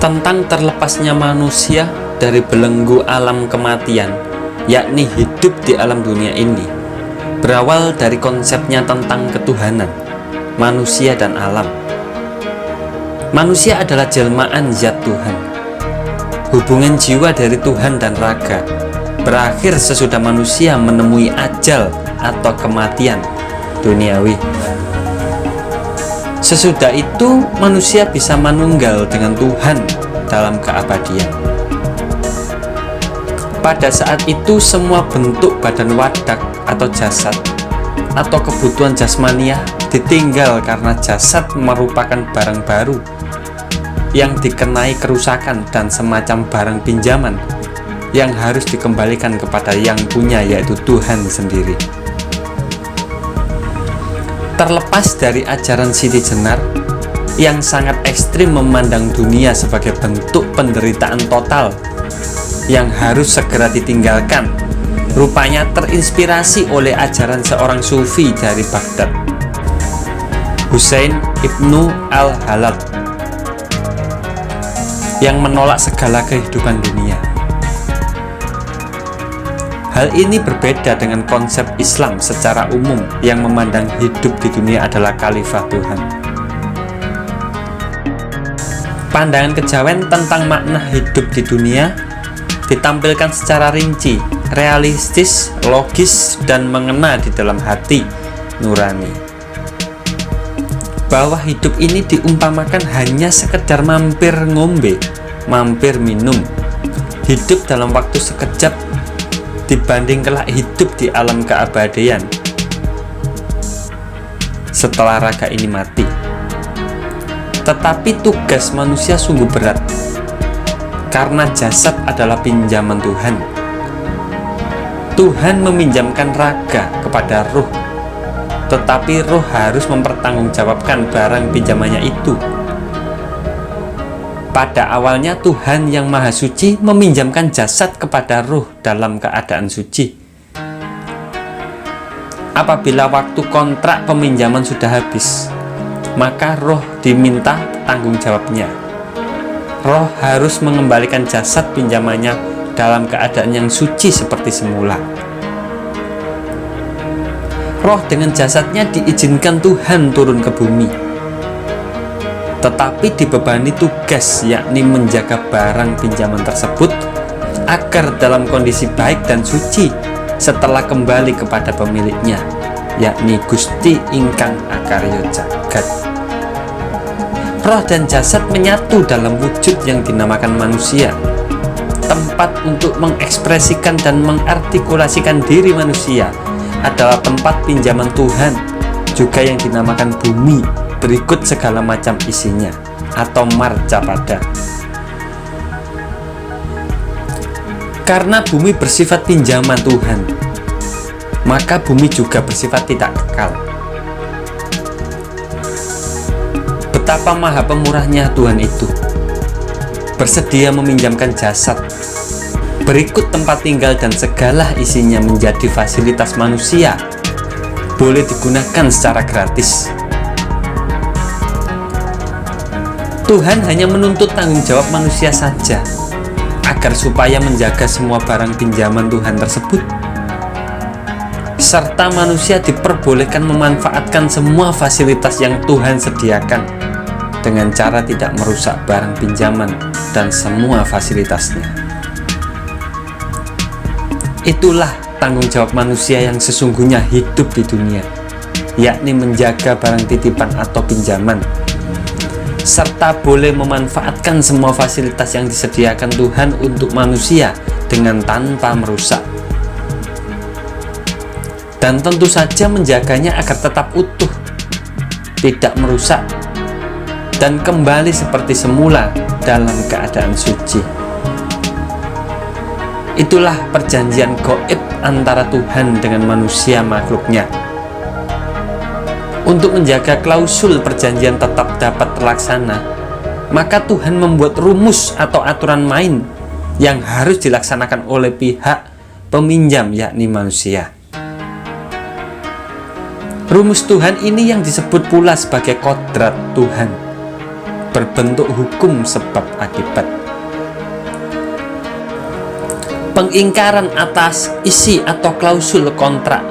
tentang terlepasnya manusia dari belenggu alam kematian, yakni hidup di alam dunia ini, berawal dari konsepnya tentang ketuhanan manusia dan alam. Manusia adalah jelmaan zat Tuhan. Hubungan jiwa dari Tuhan dan raga berakhir sesudah manusia menemui ajal atau kematian duniawi. Sesudah itu manusia bisa manunggal dengan Tuhan dalam keabadian. Pada saat itu semua bentuk badan wadak atau jasad atau kebutuhan jasmaniah ditinggal karena jasad merupakan barang baru yang dikenai kerusakan dan semacam barang pinjaman yang harus dikembalikan kepada yang punya, yaitu Tuhan sendiri. Terlepas dari ajaran Siti Jenar yang sangat ekstrim memandang dunia sebagai bentuk penderitaan total yang harus segera ditinggalkan, rupanya terinspirasi oleh ajaran seorang sufi dari Baghdad, Husain Ibnu Al-Halad, yang menolak segala kehidupan dunia. Hal ini berbeda dengan konsep Islam secara umum yang memandang hidup di dunia adalah khalifah Tuhan. Pandangan kejawen tentang makna hidup di dunia ditampilkan secara rinci, realistis, logis, dan mengena di dalam hati nurani. Bahwa hidup ini diumpamakan hanya sekedar mampir ngombe, mampir minum, hidup dalam waktu sekejap dibanding kelak hidup di alam keabadian setelah raga ini mati. Tetapi tugas manusia sungguh berat karena jasad adalah pinjaman Tuhan. Tuhan meminjamkan raga kepada ruh, tetapi ruh harus mempertanggungjawabkan barang pinjamannya itu. Pada awalnya Tuhan yang Maha Suci meminjamkan jasad kepada ruh dalam keadaan suci. Apabila waktu kontrak peminjaman sudah habis, maka roh diminta tanggung jawabnya. Roh harus mengembalikan jasad pinjamannya dalam keadaan yang suci seperti semula. Roh dengan jasadnya diizinkan Tuhan turun ke bumi, tetapi dibebani tugas, yakni menjaga barang pinjaman tersebut agar dalam kondisi baik dan suci setelah kembali kepada pemiliknya, yakni Gusti ingkang akarya jagat. Roh dan jasad menyatu dalam wujud yang dinamakan manusia, tempat untuk mengekspresikan dan mengartikulasikan diri manusia adalah tempat pinjaman Tuhan, juga yang dinamakan bumi berikut segala macam isinya atau marcapada. Karena bumi bersifat pinjaman Tuhan, maka bumi juga bersifat tidak kekal. Betapa maha pemurahnya Tuhan itu, bersedia meminjamkan jasad berikut tempat tinggal dan segala isinya menjadi fasilitas manusia, boleh digunakan secara gratis. Tuhan hanya menuntut tanggung jawab manusia saja, agar supaya menjaga semua barang pinjaman Tuhan tersebut, serta manusia diperbolehkan memanfaatkan semua fasilitas yang Tuhan sediakan dengan cara tidak merusak barang pinjaman dan semua fasilitasnya. Itulah tanggung jawab manusia yang sesungguhnya hidup di dunia, yakni menjaga barang titipan atau pinjaman, serta boleh memanfaatkan semua fasilitas yang disediakan Tuhan untuk manusia dengan tanpa merusak. Dan tentu saja menjaganya agar tetap utuh, tidak merusak, dan kembali seperti semula dalam keadaan suci. Itulah perjanjian gaib antara Tuhan dengan manusia makhluknya. Untuk menjaga klausul perjanjian tetap dapat terlaksana, maka Tuhan membuat rumus atau aturan main yang harus dilaksanakan oleh pihak peminjam, yakni manusia. Rumus Tuhan ini yang disebut pula sebagai kodrat Tuhan. berbentuk hukum sebab akibat. Pengingkaran atas isi atau klausul kontrak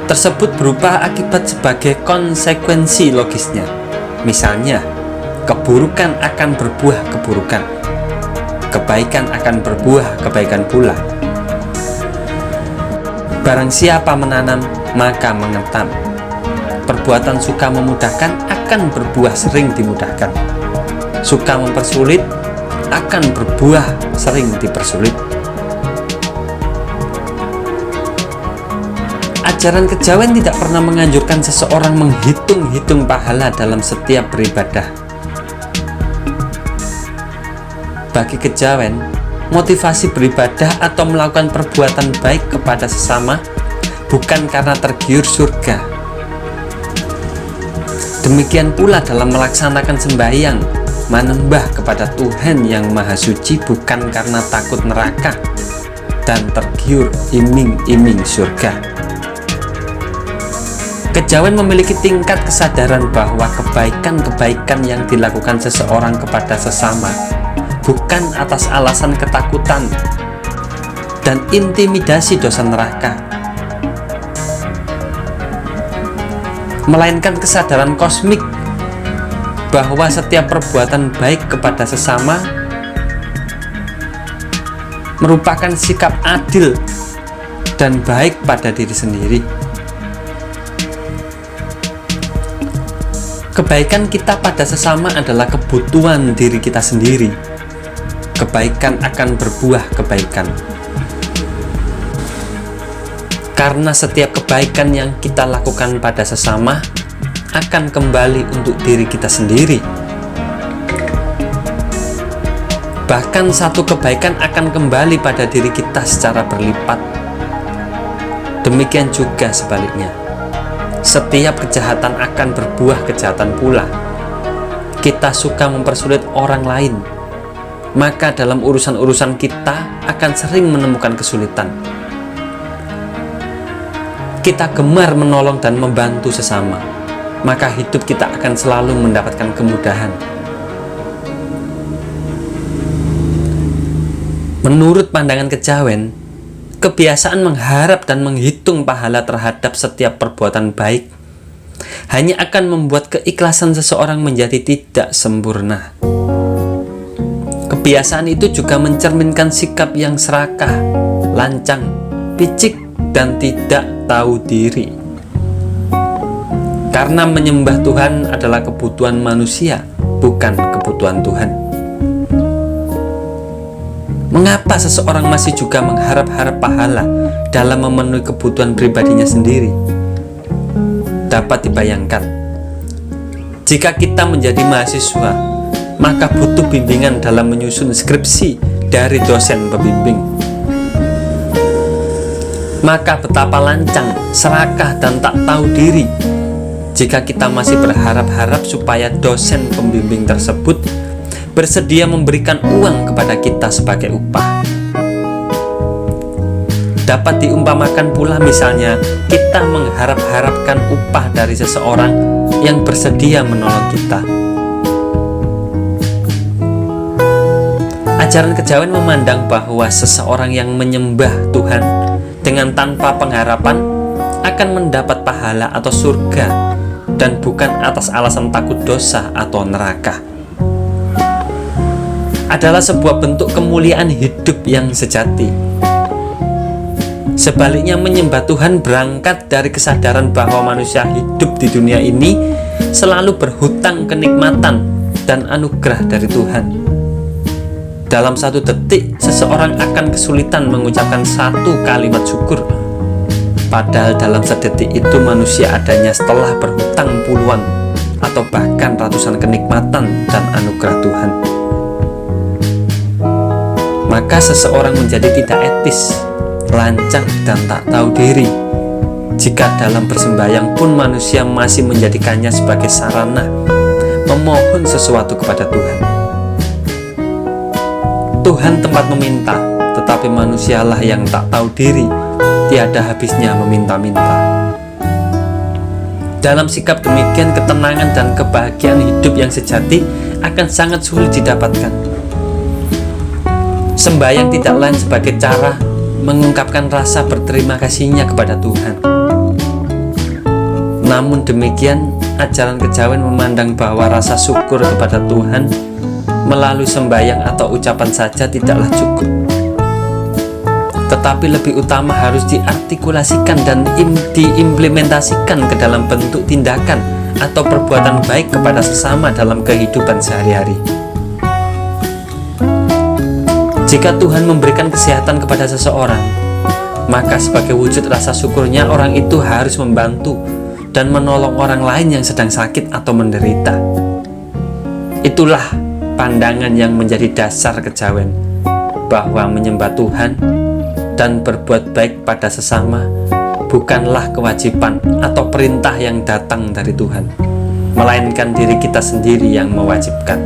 tersebut berupa akibat sebagai konsekuensi logisnya. Misalnya, keburukan akan berbuah keburukan, kebaikan akan berbuah kebaikan pula. Barang siapa menanam, maka mengetam. Perbuatan suka memudahkan akan berbuah sering dimudahkan. Suka mempersulit akan berbuah sering dipersulit. Ajaran kejawen tidak pernah menganjurkan seseorang menghitung-hitung pahala dalam setiap beribadah. Bagi kejawen, motivasi beribadah atau melakukan perbuatan baik kepada sesama bukan karena tergiur surga. Demikian pula dalam melaksanakan sembahyang, menyembah kepada Tuhan yang Maha Suci bukan karena takut neraka dan tergiur iming-iming surga. Kejawen memiliki tingkat kesadaran bahwa kebaikan-kebaikan yang dilakukan seseorang kepada sesama bukan atas alasan ketakutan dan intimidasi dosa neraka, melainkan kesadaran kosmik bahwa setiap perbuatan baik kepada sesama merupakan sikap adil dan baik pada diri sendiri. Kebaikan kita pada sesama adalah kebutuhan diri kita sendiri. Kebaikan akan berbuah kebaikan. Karena setiap kebaikan yang kita lakukan pada sesama akan kembali untuk diri kita sendiri. Bahkan satu kebaikan akan kembali pada diri kita secara berlipat. Demikian juga sebaliknya. Setiap kejahatan akan berbuah kejahatan pula. Kita suka mempersulit orang lain, maka dalam urusan-urusan kita akan sering menemukan kesulitan. Kita gemar menolong dan membantu sesama, maka hidup kita akan selalu mendapatkan kemudahan. Menurut pandangan kejawen, kebiasaan mengharap dan menghitung pahala terhadap setiap perbuatan baik hanya akan membuat keikhlasan seseorang menjadi tidak sempurna. Kebiasaan itu juga mencerminkan sikap yang serakah, lancang, picik, dan tidak tahu diri. Karena menyembah Tuhan adalah kebutuhan manusia, bukan kebutuhan Tuhan. Mengapa seseorang masih juga mengharap-harap pahala dalam memenuhi kebutuhan pribadinya sendiri? Dapat dibayangkan, jika kita menjadi mahasiswa, maka butuh bimbingan dalam menyusun skripsi dari dosen pembimbing. Maka betapa lancang, serakah, dan tak tahu diri jika kita masih berharap-harap supaya dosen pembimbing tersebut bersedia memberikan uang kepada kita sebagai upah. Dapat diumpamakan pula misalnya kita mengharap-harapkan upah dari seseorang yang bersedia menolong kita. Ajaran kejawen memandang bahwa seseorang yang menyembah Tuhan dengan tanpa pengharapan akan mendapat pahala atau surga dan bukan atas alasan takut dosa atau neraka. Adalah sebuah bentuk kemuliaan hidup yang sejati. Sebaliknya, menyembah Tuhan berangkat dari kesadaran bahwa manusia hidup di dunia ini selalu berhutang kenikmatan dan anugerah dari Tuhan. Dalam satu detik, seseorang akan kesulitan mengucapkan satu kalimat syukur. Padahal dalam sedetik itu manusia adanya setelah berhutang puluhan atau bahkan ratusan kenikmatan dan anugerah Tuhan. Maka seseorang menjadi tidak etis, lancang, dan tak tahu diri jika dalam bersembahyang pun manusia masih menjadikannya sebagai sarana memohon sesuatu kepada Tuhan. Tuhan tempat meminta, tetapi manusialah yang tak tahu diri, tiada habisnya meminta-minta. Dalam sikap demikian, ketenangan dan kebahagiaan hidup yang sejati akan sangat sulit didapatkan. Sembahyang tidak lain sebagai cara mengungkapkan rasa berterima kasihnya kepada Tuhan. Namun demikian, ajaran kejawen memandang bahwa rasa syukur kepada Tuhan melalui sembahyang atau ucapan saja tidaklah cukup, tetapi lebih utama harus diartikulasikan dan diimplementasikan ke dalam bentuk tindakan atau perbuatan baik kepada sesama dalam kehidupan sehari-hari. Jika Tuhan memberikan kesehatan kepada seseorang, maka sebagai wujud rasa syukurnya orang itu harus membantu dan menolong orang lain yang sedang sakit atau menderita. Itulah pandangan yang menjadi dasar kejawen, bahwa menyembah Tuhan dan berbuat baik pada sesama bukanlah kewajiban atau perintah yang datang dari Tuhan, melainkan diri kita sendiri yang mewajibkan.